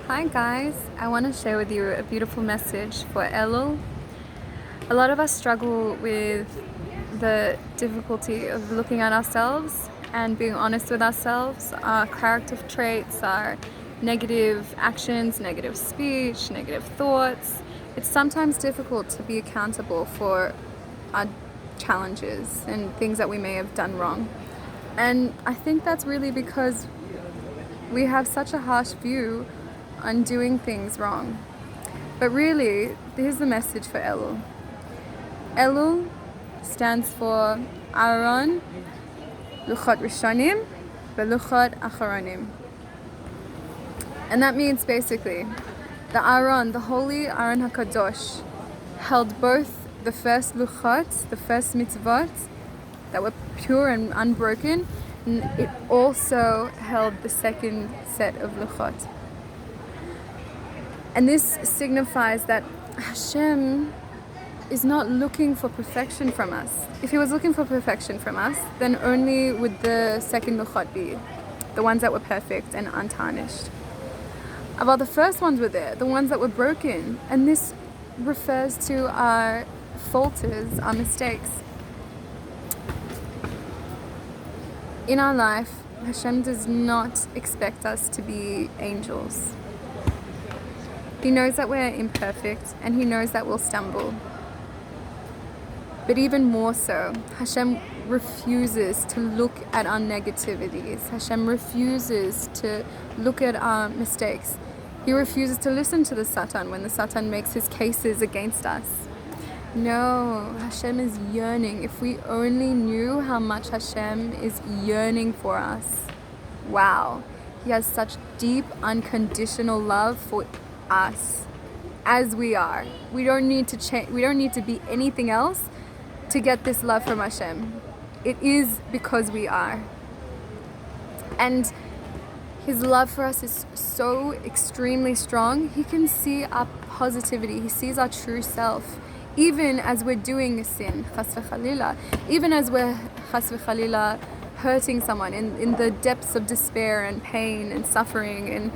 Hi guys, I want to share with you a beautiful message for ELUL. A lot of us struggle with the difficulty of looking at ourselves and being honest with ourselves, our character traits, our negative actions, negative speech, negative thoughts. It's sometimes difficult to be accountable for our challenges and things that we may have done wrong. And I think that's really because we have such a harsh view on doing things wrong. But really, here's the message for ELUL. ELUL stands for Aron Luchot rishonim, Ve Luchot acharonim. And that means basically, the Aron, the holy Aron HaKadosh, held both the first Luchot, the first mitzvot, that were pure and unbroken, and it also held the second set of Luchot. And this signifies that Hashem is not looking for perfection from us. If he was looking for perfection from us, then only would the second Luchot be, the ones that were perfect and untarnished. While the first ones were there, the ones that were broken, and this refers to our falters, our mistakes. In our life, Hashem does not expect us to be angels. He knows that we're imperfect, and he knows that we'll stumble. But even more so, Hashem refuses to look at our negativities. Hashem refuses to look at our mistakes. He refuses to listen to the Satan when the Satan makes his cases against us. No, Hashem is yearning. If we only knew how much Hashem is yearning for us. Wow, he has such deep, unconditional love for us as we are. We don't need to change. We don't need to be anything else to get this love from Hashem. It is because we are. And his love for us is so extremely strong. He can see our positivity. He sees our true self. Even as we're doing a sin, chas v'chalila, even as we're chas v'chalila hurting someone in the depths of despair and pain and suffering, and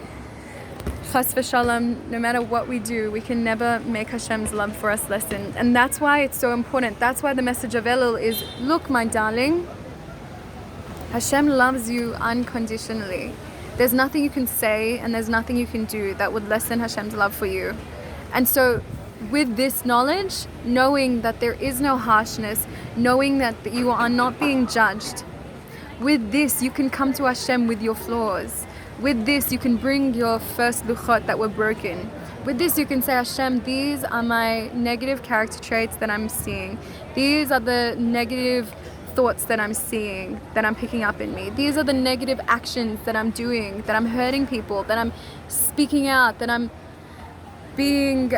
chas v'shalom, no matter what we do, we can never make Hashem's love for us lessen. And that's why it's so important. That's why the message of ELUL is, look, my darling, Hashem loves you unconditionally. There's nothing you can say and there's nothing you can do that would lessen Hashem's love for you. And so with this knowledge, knowing that there is no harshness, knowing that you are not being judged, with this you can come to Hashem with your flaws. With this you can bring your first luchot that were broken. With this you can say, Hashem, these are my negative character traits that I'm seeing. These are the negative thoughts that I'm seeing, that I'm picking up in me. These are the negative actions that I'm doing, that I'm hurting people, that I'm speaking out, that I'm being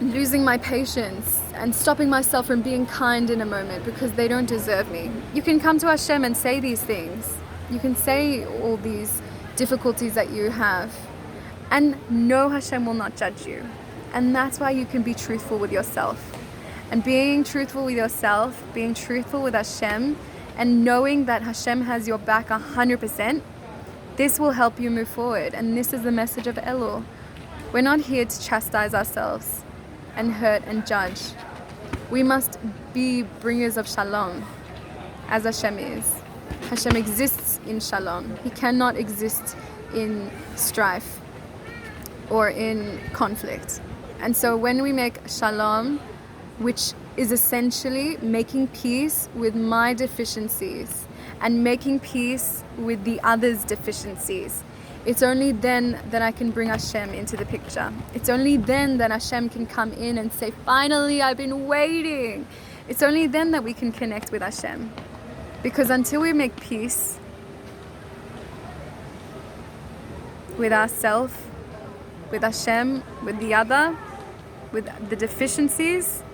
losing my patience and stopping myself from being kind in a moment because they don't deserve me. You can come to Hashem and say these things. You can say all these difficulties that you have, and no, Hashem will not judge you. And that's why you can be truthful with yourself. And being truthful with yourself, being truthful with Hashem, and knowing that Hashem has your back 100%, this will help you move forward. And this is the message of ELUL. We're not here to chastise ourselves and hurt and judge. We must be bringers of shalom, as Hashem is. Hashem exists in shalom. He cannot exist in strife or in conflict. And so when we make shalom, which is essentially making peace with my deficiencies and making peace with the other's deficiencies, it's only then that I can bring Hashem into the picture. It's only then that Hashem can come in and say, finally, I've been waiting. It's only then that we can connect with Hashem. Because until we make peace with ourselves, with Hashem, with the other, with the deficiencies,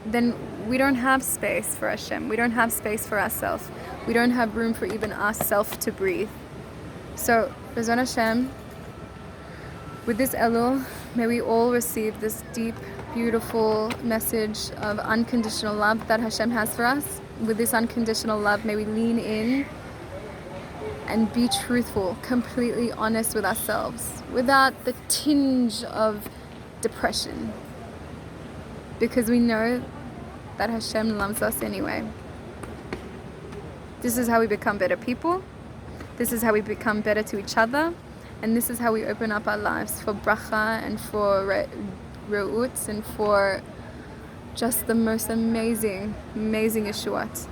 then we don't have space for Hashem. We don't have space for ourselves. We don't have room for even ourselves to breathe. So, B'ezrat Hashem, with this ELUL, may we all receive this deep, beautiful message of unconditional love that Hashem has for us. With this unconditional love, may we lean in and be truthful, completely honest with ourselves, without the tinge of depression. Because we know that Hashem loves us anyway. This is how we become better people. This is how we become better to each other. And this is how we open up our lives for bracha and for re'ut and for just the most amazing, amazing Yeshuat.